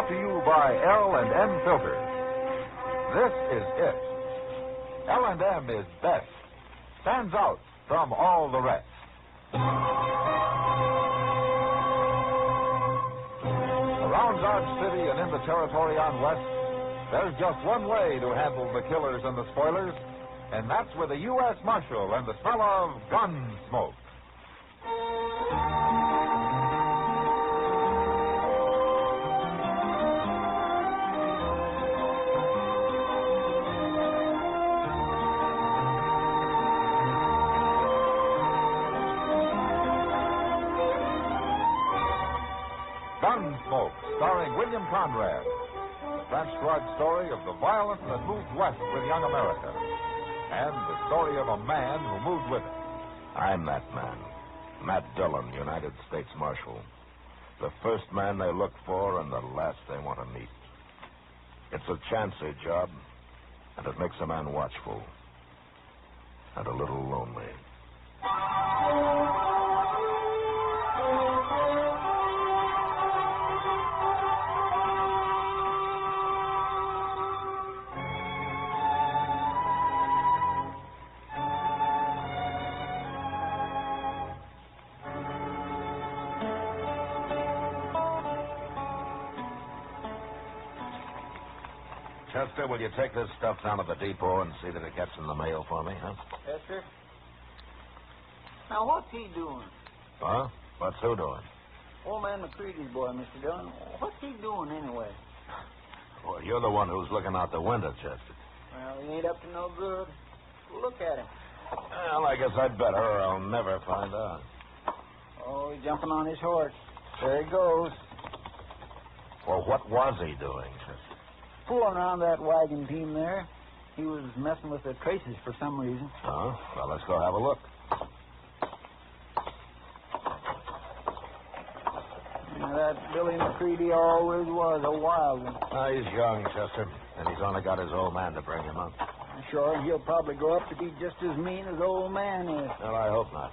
to you by L&M Filters. This is it. L&M is best. Stands out from all the rest. Around Dodge City and in the territory on West, there's just one way to handle the killers and the spoilers, and that's with a U.S. Marshal and the smell of Gunsmoke. Gunsmoke, starring William Conrad. The French drug story of the violence that moved west with young America. And the story of a man who moved with it. I'm that man. Matt Dillon, United States Marshal. The first man they look for and the last they want to meet. It's a chancy job, and it makes a man watchful. And a little lonely. Chester, will you take this stuff down to the depot and see that it gets in the mail for me, huh? Yes, sir. Now, what's he doing? Huh? What's who doing? Old man McCready's boy, Mr. Dillon. What's he doing anyway? Well, you're the one who's looking out the window, Chester. Well, he ain't up to no good. Look at him. Well, I guess I'd better, or I'll never find out. Oh, he's jumping on his horse. There he goes. Well, what was he doing, Chester? Fooling around that wagon team there. He was messing with the traces for some reason. Oh, well, let's go have a look. Yeah, that Billy McCready always was a wild one. Oh, he's young, Chester, and he's only got his old man to bring him up. Sure, he'll probably grow up to be just as mean as old man is. Well, I hope not.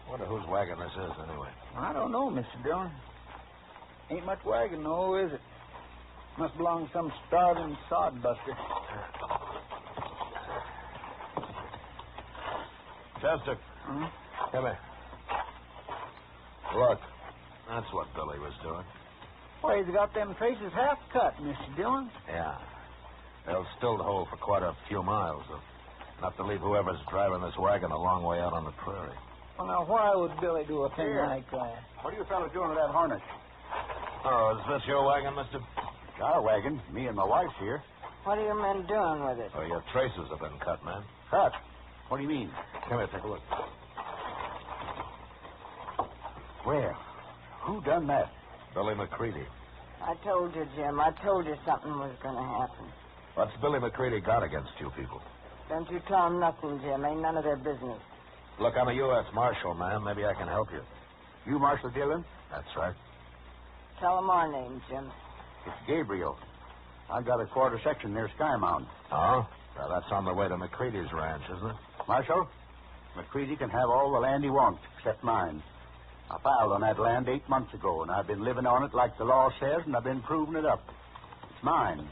Wonder whose wagon this is, anyway. I don't know, Mr. Dillon. Ain't much wagon, though, is it? Must belong to some starving sodbuster. Chester. Come here. Look, that's what Billy was doing. Well, he's got them traces half cut, Mr. Dillon. Yeah. They'll still hold for quite a few miles, though. Enough to leave whoever's driving this wagon a long way out on the prairie. Well, now, why would Billy do a thing like that? What are you fellas doing with that harness? Oh, is this your wagon, mister? Our wagon. Me and my wife's here. What are your men doing with it? Oh, your traces have been cut, man. Cut? What do you mean? Come here, take a look. Where? Who done that? Billy McCready. I told you, Jim. I told you something was going to happen. What's Billy McCready got against you people? Don't you tell them nothing, Jim. Ain't none of their business. Look, I'm a U.S. Marshal, man. Maybe I can help you. You Marshal Dillon? That's right. Tell them our names, Jim. It's Gabriel. I got a quarter section near Skymound. Oh? Well, that's on the way to McCready's ranch, isn't it? Marshal, McCready can have all the land he wants except mine. I filed on that land 8 months ago, and I've been living on it like the law says, and I've been proving it up. It's mine,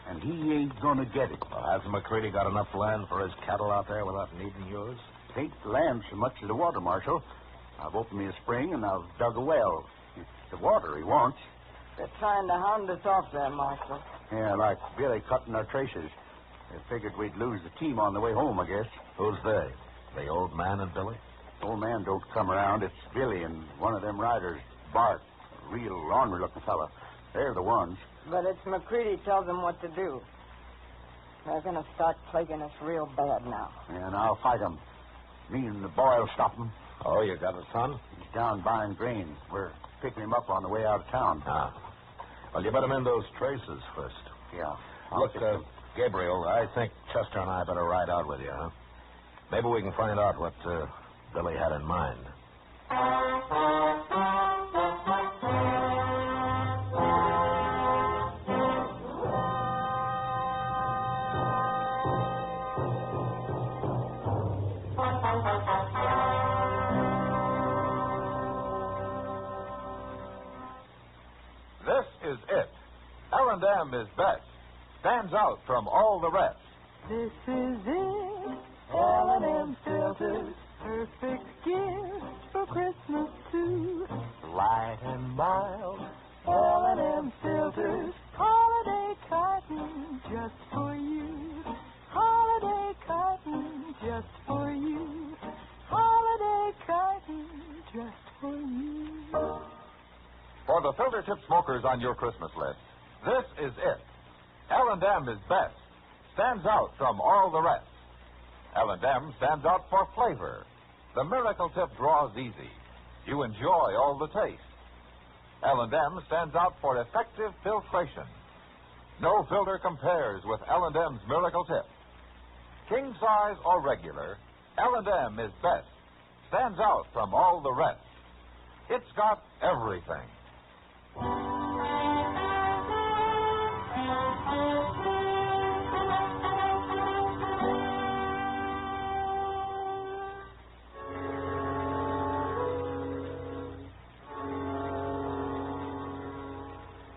and he ain't going to get it. Well, hasn't McCready got enough land for his cattle out there without needing yours? It ain't the land so much as the water, Marshal. I've opened me a spring, and I've dug a well. It's the water he wants. They're trying to hound us off there, Marshal. Yeah, like Billy cutting our traces. They figured we'd lose the team on the way home, I guess. Who's they? The old man and Billy? Old man don't come around. It's Billy and one of them riders, Bart. A real ornery-looking fella. They're the ones. But it's McCready tells them what to do. They're going to start plaguing us real bad now. And I'll fight them. Me and the boy will stop them. Oh, you got a son? He's down buying grain. We're picking him up on the way out of town. Ah. Well, you better mend those traces first. Yeah. Look, Gabriel, I think Chester and I better ride out with you, huh? Maybe we can find out what Billy had in mind. This is it. L&M is best. Stands out from all the rest. This is it. L&M filters. Perfect gift for Christmas, too. Light and mild. L&M filters. Holiday cotton just for you. Holiday cotton just for you. Holiday cotton just for you. For the filter tip smokers on your Christmas list, this is it. L&M is best. Stands out from all the rest. L&M stands out for flavor. The miracle tip draws easy. You enjoy all the taste. L&M stands out for effective filtration. No filter compares with L&M's miracle tip. King size or regular, L&M is best. Stands out from all the rest. It's got everything.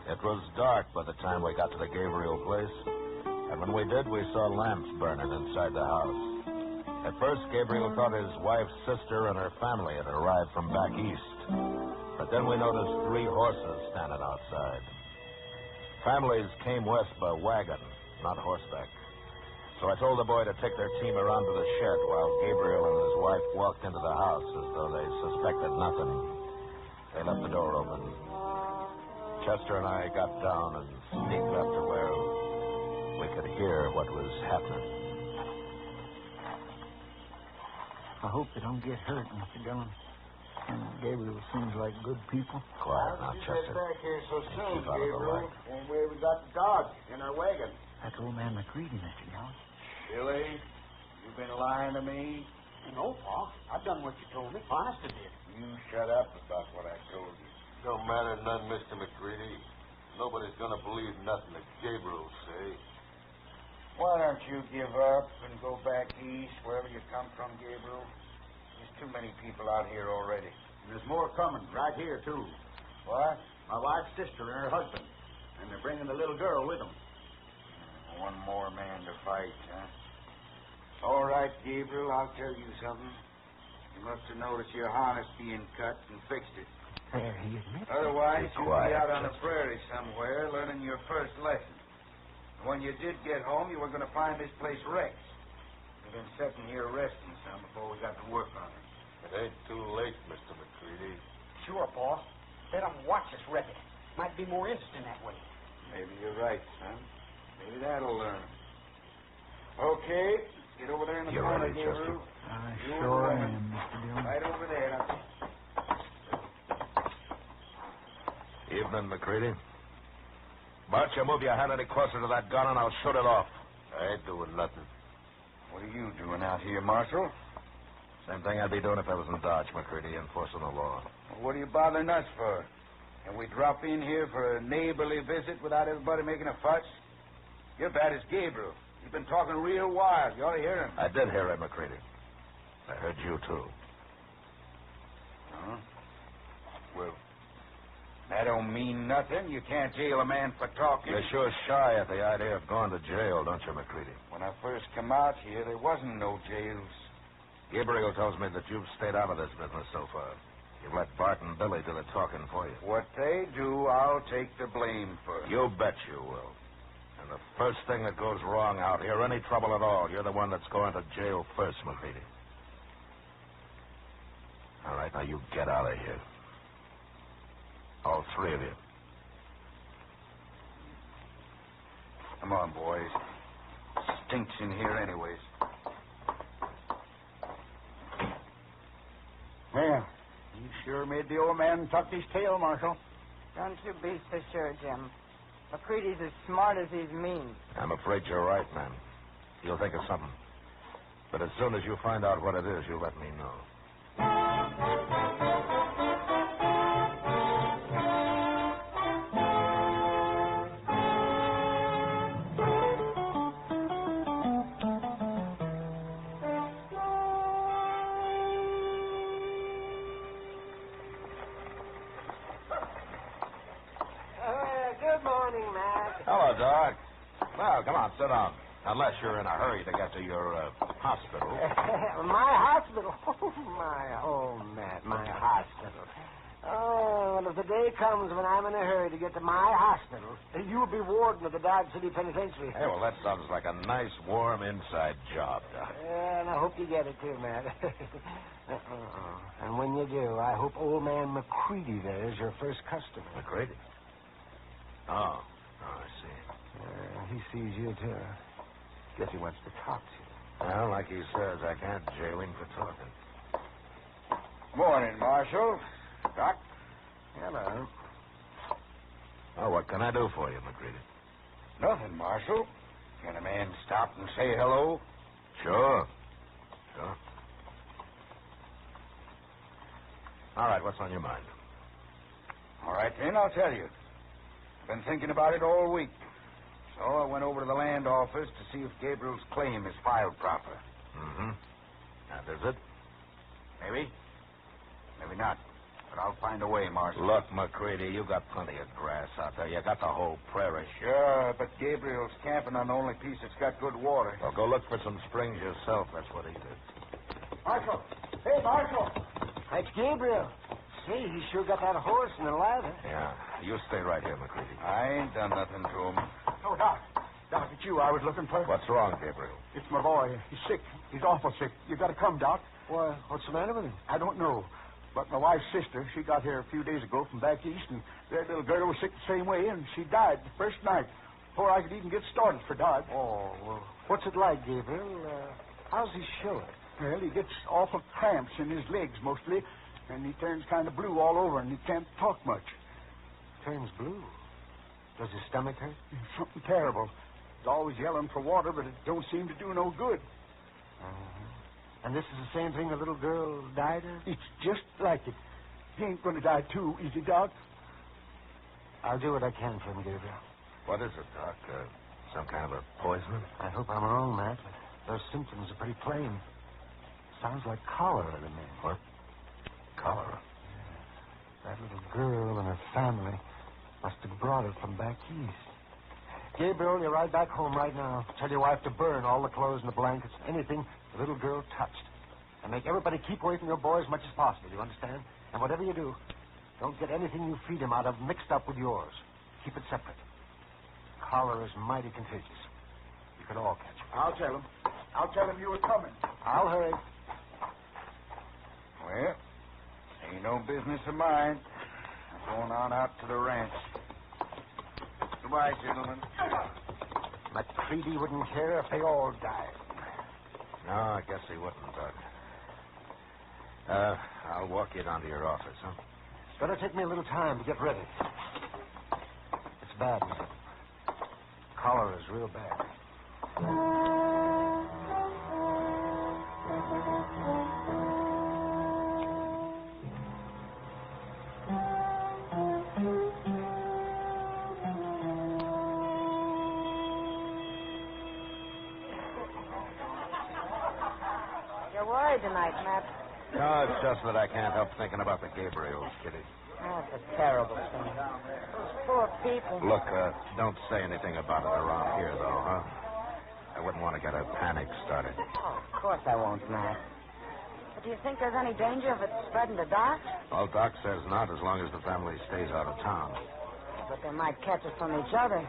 It was dark by the time we got to the Gabriel place. And when we did, we saw lamps burning inside the house. At first, Gabriel thought his wife's sister and her family had arrived from back east. But then we noticed 3 horses standing outside. Families came west by wagon, not horseback. So I told the boy to take their team around to the shed while Gabriel and his wife walked into the house as though they suspected nothing. They left the door open. Chester and I got down and sneaked up to where we could hear what was happening. I hope they don't get hurt, Mr. Dillon. And Gabriel seems like good people. Quiet now, Chester. Back here so soon, Keep out of the Gabriel. light. And where we got the dog in our wagon. That's old man McCre, Mr. Dillon. Billy, you been lying to me? No, Pa. I've done what you told me. Honest, I did. You shut up about what I told you. Don't matter none, Mr. McCready. Nobody's going to believe nothing that Gabriel say. Why don't you give up and go back east, wherever you come from, Gabriel? There's too many people out here already. There's more coming right here, too. What? My wife's sister and her husband. And they're bringing the little girl with them. One more man to fight, huh? All right, Gabriel, I'll tell you something. You must have noticed your harness being cut and fixed it. There he is, Miss. Otherwise, Be you'd quiet, be out on the Chester. prairie somewhere learning your first lesson. When you did get home, you were going to find this place wrecked. You've been sitting here resting some before we got to work on it. It ain't too late, Mr. McCready. Sure, Pa. Let them watch us wreck it. Might be more interesting that way. Maybe you're right, son. Maybe that'll learn. Okay, get over there in the You corner, ready, Gabriel. I You sure over there. am, Mr. Dillon. Right over there. Now. Evening, McCready. Bart, you move your hand any closer to that gun and I'll shoot it off. I ain't doing nothing. What are you doing out here, Marshal? Same thing I'd be doing if I was in Dodge, McCready, enforcing the law. Well, what are you bothering us for? Can we drop in here for a neighborly visit without everybody making a fuss? You're bad as Gabriel. He's been talking real wild. You ought to hear him. I did hear it, McCready. I heard you, too. Huh? Well, that don't mean nothing. You can't jail a man for talking. You're sure shy at the idea of going to jail, don't you, McCready? When I first come out here, there wasn't no jails. Gabriel tells me that you've stayed out of this business so far. You've let Bart and Billy do the talking for you. What they do, I'll take the blame for. You bet you will. And the first thing that goes wrong out here, any trouble at all, you're the one that's going to jail first, McCready. All right, now you get out of here. All 3 of you. Come on, boys. Stinks in here anyways. Well, you sure made the old man tuck his tail, Marshal. Don't you be so sure, Jim. McCready's as smart as he's mean. I'm afraid you're right, man. You'll think of something. But as soon as you find out what it is, you let me know. Good morning, Matt. Hello, Doc. Well, come on, sit down. Unless you're in a hurry to get to your hospital. My hospital? Oh, Matt, my hospital. Oh, well, if the day comes when I'm in a hurry to get to my hospital, you'll be warden of the Dodge City Penitentiary. Hey, well, that sounds like a nice, warm inside job, Doc. Yeah, and I hope you get it, too, Matt. And when you do, I hope old man McCready there is your first customer. McCready? Oh, I see. He sees you, too. Guess he wants to talk to you. Well, like he says, I can't jail him for talking. Morning, Marshal. Doc? Hello. Oh, what can I do for you, McCready? Nothing, Marshal. Can a man stop and say hello? Sure. All right, what's on your mind? All right, then, I'll tell you. I've been thinking about it all week. So I went over to the land office to see if Gabriel's claim is filed proper. Mm-hmm. And is it? Maybe. Maybe not. But I'll find a way, Marshal. Look, McCready, you got plenty of grass out there. You got the whole prairie. Sure, but Gabriel's camping on the only piece that's got good water. Well, go look for some springs yourself. That's what he did. Marshal! Hey, Marshal! That's Gabriel. See, he sure got that horse and the ladder. Yeah. You stay right here, McCready. I ain't done nothing to him. Oh, Doc. Doc, it's you I was looking for. What's wrong, Gabriel? It's my boy. He's sick. He's awful sick. You got to come, Doc. Why, what's the matter with him? I don't know. But my wife's sister, she got here a few days ago from back east, and their little girl was sick the same way, and she died the first night before I could even get started for Dodge. Oh, well, what's it like, Gabriel? How's he showing? Well, he gets awful cramps in his legs mostly, and he turns kind of blue all over, and he can't talk much. Turns blue? Does his stomach hurt? Something terrible. He's always yelling for water, but it don't seem to do no good. And this is the same thing the little girl died of? It's just like it. He ain't going to die too, is he, Doc? I'll do what I can for him, Gabriel. What is it, Doc? Some kind of a poison? I hope I'm wrong, Matt. Those symptoms are pretty plain. Sounds like cholera to me. What? Cholera? Yeah. That little girl and her family must have brought it from back east. Gabriel, you ride back home right now. Tell your wife to burn all the clothes and the blankets, anything the little girl touched. And make everybody keep away from your boy as much as possible, you understand? And whatever you do, don't get anything you feed him out of mixed up with yours. Keep it separate. Cholera is mighty contagious. You could all catch it. I'll tell him. I'll tell him you were coming. I'll hurry. Well, ain't no business of mine. I'm going on out to the ranch. Goodbye, gentlemen. McCready wouldn't care if they all died. No, I guess he wouldn't, Doc. I'll walk you down to your office, huh? It's going to take me a little time to get ready. It's bad, man. Cholera is real bad. You're worried tonight, Matt. No, it's just that I can't help thinking about the Gabriels, Kitty. Oh, it's a terrible thing. Those poor people. Look, don't say anything about it around here, though, huh? I wouldn't want to get a panic started. Oh, of course I won't, Matt. But do you think there's any danger of it spreading to Doc? Well, Doc says not, as long as the family stays out of town. But they might catch it from each other.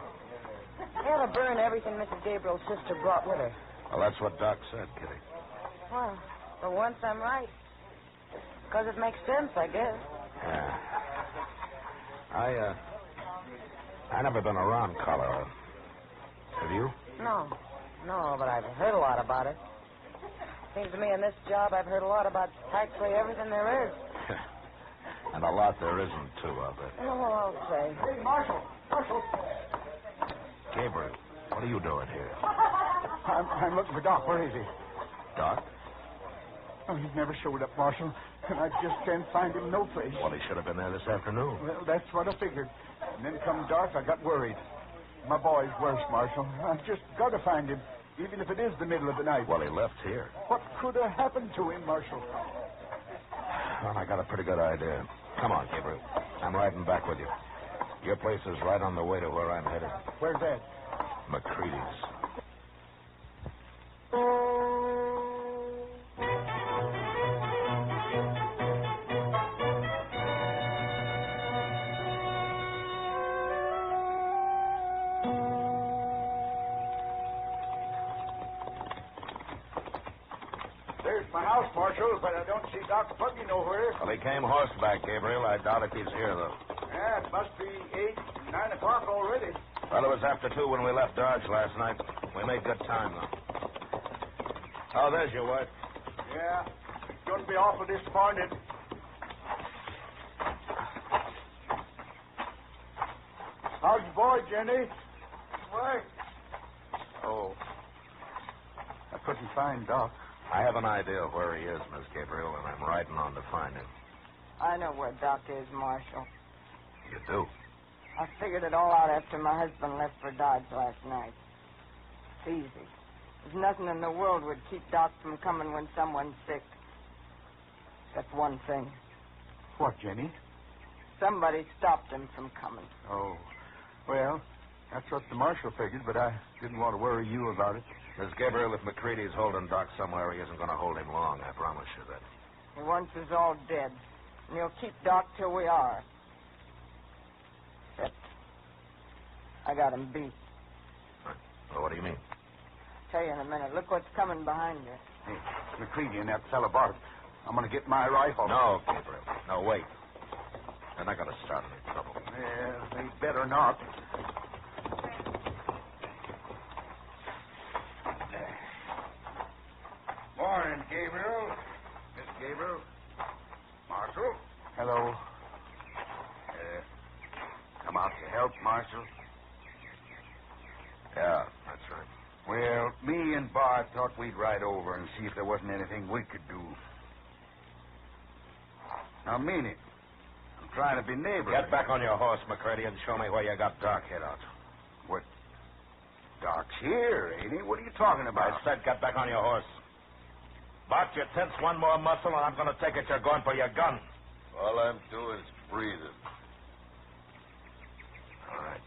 They ought to burn everything Mrs. Gabriel's sister brought with her. Well, that's what Doc said, Kitty. Well, for once I'm right. Because it makes sense, I guess. Yeah. I never been around cholera. Have you? No, but I've heard a lot about it. Seems to me in this job I've heard a lot about practically everything there is. And a lot there isn't, too, of it. Oh, I'll say. Hey, Marshal! Marshal! Gabriel, what are you doing here? I'm looking for Doc. Where is he? Doc? Oh, he's never showed up, Marshal. And I just can't find him no place. Well, he should have been there this afternoon. Well, that's what I figured. And then come dark, I got worried. My boy's worse, Marshal. I've just got to find him, even if it is the middle of the night. Well, he left here. What could have happened to him, Marshal? Well, I got a pretty good idea. Come on, Gabriel. I'm riding back with you. Your place is right on the way to where I'm headed. Where's that? McCready's. There's my house, Marshal, but I don't see Doc Buggy nowhere. Well, he came horseback, Gabriel. I doubt if he's here, though. Yeah, it must be 8, 9 o'clock already. Well, it was after 2 when we left Dodge last night. We made good time, though. Oh, there's your wife. Yeah, she's going to be awful disappointed. How's the boy, Jenny? Why? Oh. I couldn't find Doc. I have an idea of where he is, Miss Gabriel, and I'm riding on to find him. I know where Doc is, Marshal. You do? I figured it all out after my husband left for Dodge last night. It's easy. There's nothing in the world would keep Doc from coming when someone's sick. Except one thing. What, Jenny? Somebody stopped him from coming. Oh. Well, that's what the marshal figured, but I didn't want to worry you about it. Miss Gabriel, if McCready's holding Doc somewhere, he isn't going to hold him long. I promise you that. He wants us all dead. And he'll keep Doc till we are. Except I got him beat. Well, what do you mean? I'll tell you in a minute. Look what's coming behind you. Hey, McCready and that fella Bart. I'm going to get my rifle. No, Gabriel. No, wait. They're not going to start any trouble. Yeah, they better not. Morning, Gabriel. Miss Gabriel. Marshal. Hello. Come out to help, Marshal. Yeah, that's right. Well, me and Bart thought we'd ride over and see if there wasn't anything we could do. I mean it. I'm trying to be neighborly. Get back on your horse, McCready, and show me where you got Doc hid out. What? Doc's here, ain't he? What are you talking about? I said get back on your horse. Bart, you tense one more muscle, and I'm going to take it you're going for your gun. All I'm doing is breathing. All right.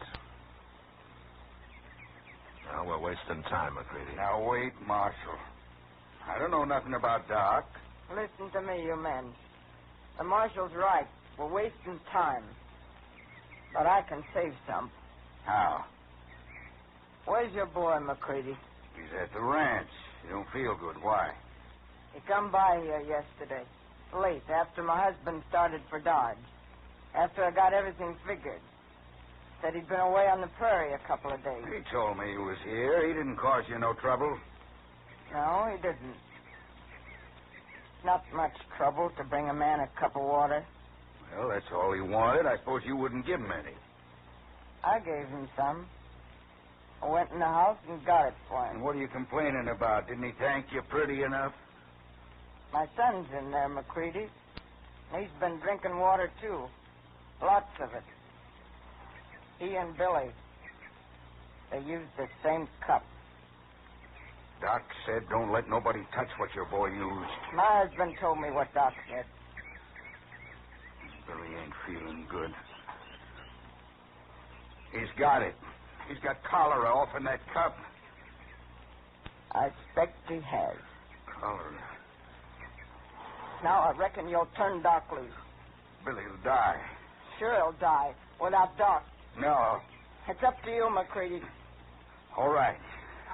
Now we're wasting time, McCready. Now, wait, Marshal. I don't know nothing about Doc. Listen to me, you men. The marshal's right. We're wasting time. But I can save some. How? Where's your boy, McCready? He's at the ranch. He don't feel good. Why? He come by here yesterday. Late, after my husband started for Dodge. After I got everything figured. Said he'd been away on the prairie a couple of days. He told me he was here. He didn't cause you no trouble. No, he didn't. Not much trouble to bring a man a cup of water. Well, that's all he wanted. I suppose you wouldn't give him any. I gave him some. I went in the house and got it for him. And what are you complaining about? Didn't he thank you pretty enough? My son's in there, McCready. He's been drinking water, too. Lots of it. He and Billy. They use the same cup. Doc said don't let nobody touch what your boy used. My husband told me what Doc said. Billy ain't feeling good. He's got it. He's got cholera off in that cup. I expect he has. Cholera. Now I reckon you'll turn Doc loose. Billy'll die. Sure he'll die without Doc. No. It's up to you, McCready. All right.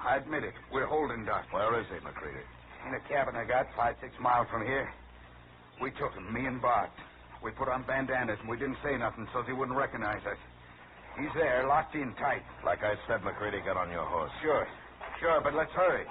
I admit it. We're holding Doc. Where is he, McCready? In a cabin I got 5-6 miles from here. We took him, me and Bart. We put on bandanas and we didn't say nothing so he wouldn't recognize us. He's there, locked in tight. Like I said, McCready, get on your horse. Sure, but let's hurry.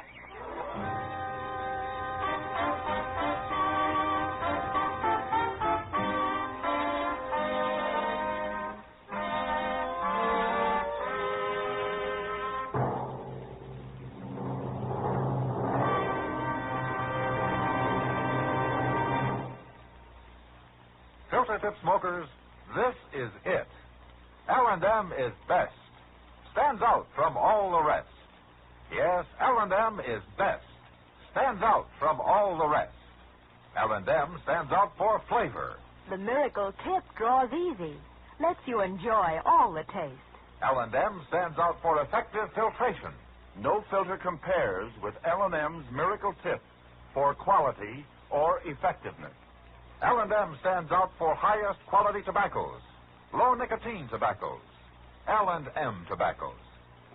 Filter tip smokers, this is it. L&M is best. Stands out from all the rest. Yes, L&M is best. Stands out from all the rest. L&M stands out for flavor. The miracle tip draws easy. lets you enjoy all the taste. L&M stands out for effective filtration. No filter compares with L&M's Miracle Tip for quality or effectiveness. L&M stands out for highest quality tobaccos, low nicotine tobaccos, L&M tobaccos,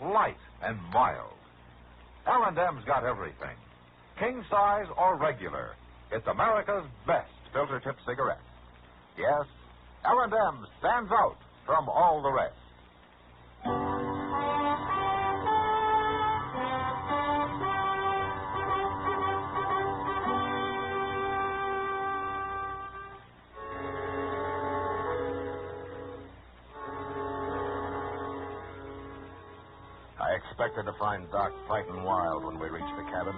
light and mild. L&M's got everything, king size or regular. It's America's best filter tip cigarette. Yes, L&M stands out from all the rest. I expected to find Doc fighting wild when we reached the cabin,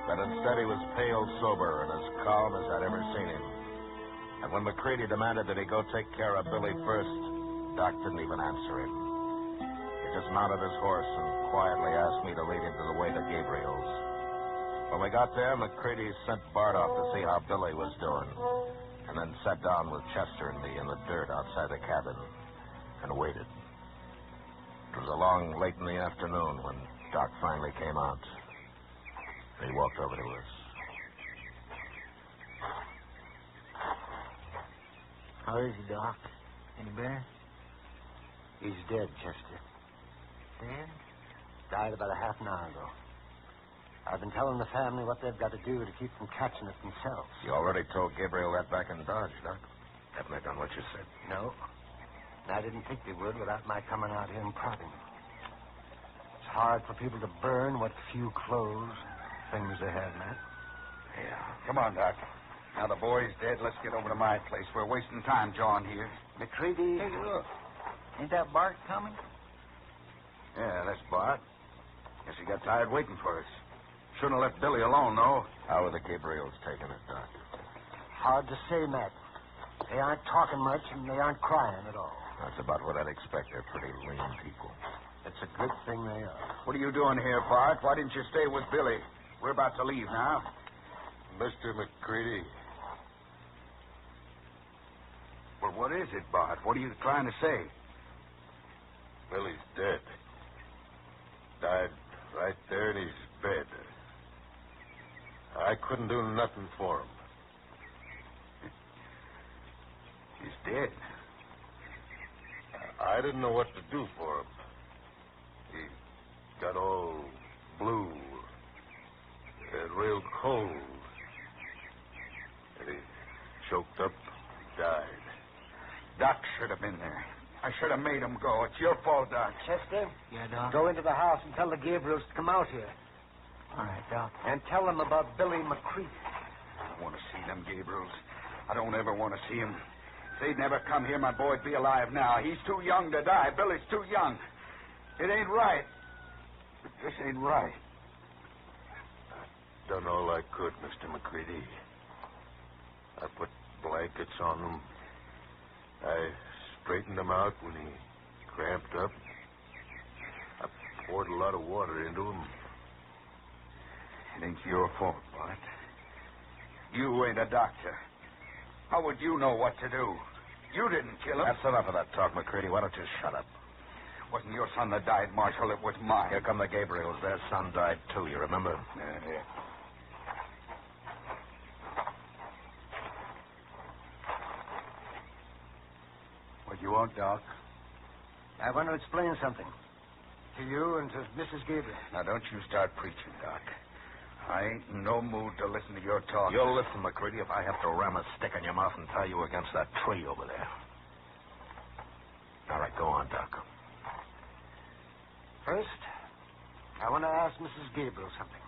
but instead he was pale sober and as calm as I'd ever seen him. And when McCready demanded that he go take care of Billy first, Doc didn't even answer him. He just mounted his horse and quietly asked me to lead him to the way to Gabriel's. When we got there, McCready sent Bart off to see how Billy was doing, and then sat down with Chester and me in the dirt outside the cabin and waited. It was along late in the afternoon when Doc finally came out. He walked over to us. How is he, Doc? Any better? He's dead, Chester. Dead? Died about a half an hour ago. I've been telling the family what they've got to do to keep from catching it themselves. You already told Gabriel that back in Dodge, Doc. Haven't they done what you said? No. And I didn't think they would without my coming out here and prodding them. It's hard for people to burn what few clothes and things they have, Matt. Yeah. Come on, Doc. Now the boy's dead. Let's get over to my place. We're wasting time, John, here. McCready. Hey, look. Ain't that Bart coming? Yeah, that's Bart. Guess he got tired waiting for us. Shouldn't have left Billy alone, though. How are the Gabriels taking it, Doc? Hard to say, Matt. They aren't talking much and they aren't crying at all. That's about what I'd expect. They're pretty lean people. It's a good thing they are. What are you doing here, Bart? Why didn't you stay with Billy? We're about to leave now. Mr. McCready. Well, what is it, Bart? What are you trying to say? Billy's dead. Died right there in his bed. I couldn't do nothing for him. He's dead. I didn't know what to do for him. He got all blue and real cold. And he choked up and died. Doc should have been there. I should have made him go. It's your fault, Doc. Chester? Yeah, Doc? Go into the house and tell the Gabriels to come out here. All right, Doc. And tell them about Billy McCre. I don't want to see them Gabriels. I don't ever want to see them. If they'd never come here, my boy'd be alive now. He's too young to die. Billy's too young. It ain't right. It just ain't right. I done all I could, Mr. McCready. I put blankets on him. I straightened him out when he cramped up. I poured a lot of water into him. It ain't your fault, Bart. You ain't a doctor. How would you know what to do? You didn't kill him. That's enough of that talk, McCready. Why don't you shut up? It wasn't your son that died, Marshal. It was mine. Here come the Gabriels. Their son died, too, you remember? Yeah. What do you want, Doc? I want to explain something. To you and to Mrs. Gabriel. Now, don't you start preaching, Doc. I ain't in no mood to listen to your talk. You'll listen, McCready, if I have to ram a stick in your mouth and tie you against that tree over there. All right, go on, Doc. First, I want to ask Mrs. Gabriel something.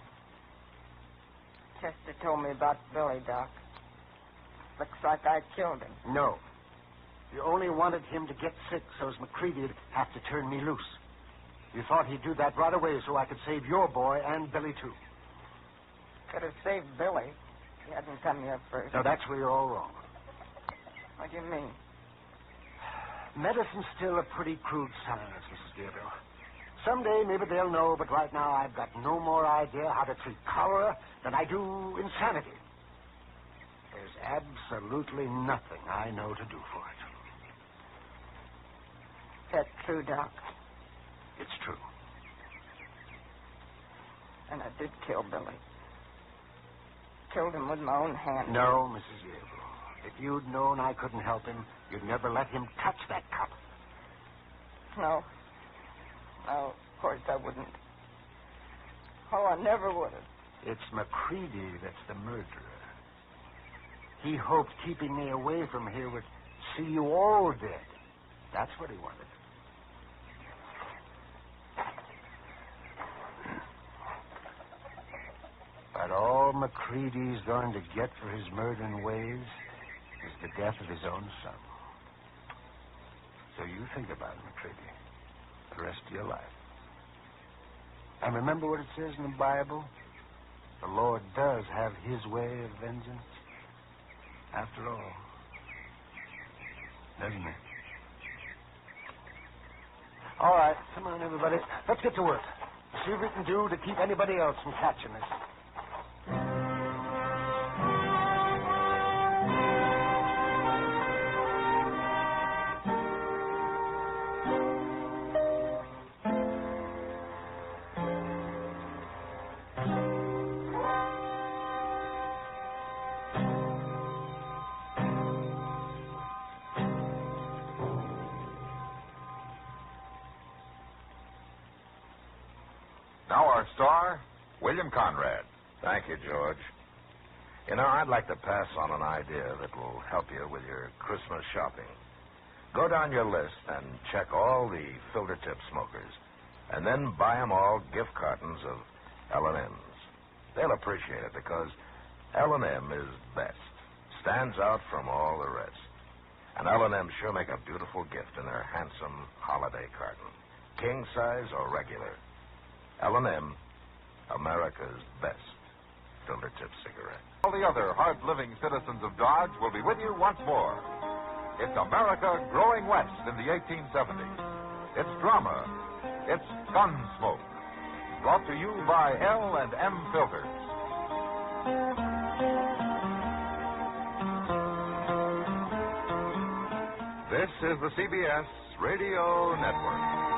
Chester told me about Billy, Doc. Looks like I killed him. No. You only wanted him to get sick so as McCready'd have to turn me loose. You thought he'd do that right away so I could save your boy and Billy, too. Could have saved Billy. He hadn't come here first. Now, that's where you're all wrong. What do you mean? Medicine's still a pretty crude science, Mrs. Gabriel. Someday, maybe they'll know, but right now I've got no more idea how to treat cholera than I do insanity. There's absolutely nothing I know to do for it. that true, Doc? It's true. And I did kill Billy. Killed him with my own hand. No, Mrs. Gabriel. If you'd known I couldn't help him, you'd never let him touch that cup. No. No, of course I wouldn't. Oh, I never would have. It's McCready that's the murderer. He hoped keeping me away from here would see you all dead. That's what he wanted. But all McCready's going to get for his murdering ways is the death of his own son. So you think about it, McCready, the rest of your life. And remember what it says in the Bible? The Lord does have his way of vengeance. After all. Doesn't he? All right, come on, everybody. Let's get to work. See what we can do to keep anybody else from catching us. Now our star, William Conrad. Thank you, George. You know, I'd like to pass on an idea that will help you with your Christmas shopping. Go down your list and check all the filter tip smokers, and then buy them all gift cartons of L&M's. They'll appreciate it because L&M is best, stands out from all the rest. And L&M sure make a beautiful gift in their handsome holiday carton, king size or regular. L&M, America's best filter tip cigarette. All the other hard-living citizens of Dodge will be with you once more. It's America growing west in the 1870s. It's drama. It's Gunsmoke. Brought to you by L&M Filters. This is the CBS Radio Network.